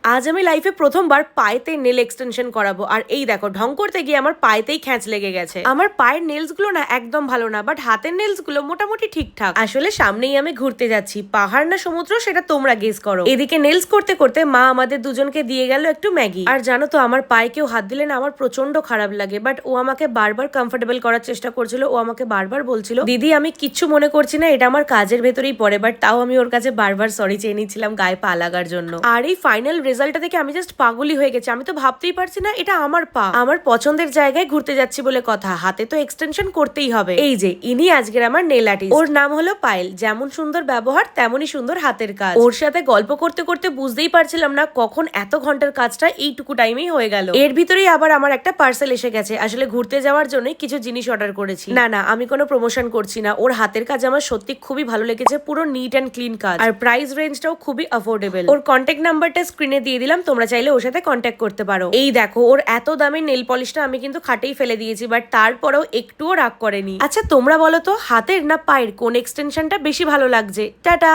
আজ আমি লাইফে প্রথমবার পায়েতে নেল এক্সটেনশন করাবো, আর এই দেখো ঢং করতে গিয়ে আমার পায়েতেই খ্যাঁচ লেগে গেছে। আমার পায়ের নেলস গুলো না একদম ভালো না, বাট হাতের নেলস গুলো মোটামুটি ঠিকঠাক। আসলে সামনেই আমি ঘুরতে যাচ্ছি, পাহাড় না সমুদ্র সেটা তোমরা গেস করো। এদিকে নেলস করতে করতে মা আমাদের দুজনকে দিয়ে গেল একটু ম্যাগি। আর জানো তো আমার পায়ে কেউ হাত দিলে না আমার প্রচন্ড খারাপ লাগে, বাট ও আমাকে বারবার কমফোর্টেবল করার চেষ্টা করছিল। ও আমাকে বারবার বলছিল, দিদি আমি কিচ্ছু মনে করছি না, এটা আমার কাজের ভেতরেই পড়ে। বাট তাও আমি ওর কাছে বারবার সরি চেয়ে নিচ্ছিলাম গায়ে পা লাগার জন্য। আর এই ফাইনাল রেজাল্টটা দেখে আমি জাস্ট পাগলই হয়ে গেছি। আমি তো ভাবতেই পারছি না এটা আমার পা। আমার পছন্দের জায়গায় ঘুরতে যাচ্ছি বলে কথা, হাতে তো এক্সটেনশন করতেই হবে। এই যে ইনি আজকের আমার নেল আর্টিস্ট, ওর নাম হলো পায়েল। যেমন সুন্দর ব্যবহার তেমনই সুন্দর হাতের কাজ। ওর সাথে গল্প করতে করতে বুঝতেই পারছিলাম না কখন এত ঘন্টার কাজটা এইটুকু টাইমেই হয়ে গেল। এর ভিতরেই আবার আমার একটা পার্সেল এসে গেছে। আসলে ঘুরতে যাওয়ার জন্য কিছু জিনিস অর্ডার করেছি। না না, আমি কোনো প্রমোশন করছি না। ওর হাতের কাজ আমার সত্যি খুবই ভালো লেগেছে, পুরো নিট অ্যান্ড ক্লিন কাজ। আর প্রাইস রেঞ্জটাও খুবই অ্যাফোর্ডেবল। ওর কন্ট্যাক্ট নাম্বারটা স্ক্রিনে দিয়ে দিলাম, তোমরা চাইলে ওর সাথে কন্ট্যাক্ট করতে পারো। এই দেখো ওর এত দামি নেল পলিশটা আমি কিন্তু খাটেই ফেলে দিয়েছি, বাট তারপরেও একটুও রাগ করেনি। আচ্ছা তোমরা বলো তো, হাতের না পায়ের কোন এক্সটেনশনটা বেশি ভালো লাগছে? টাটা।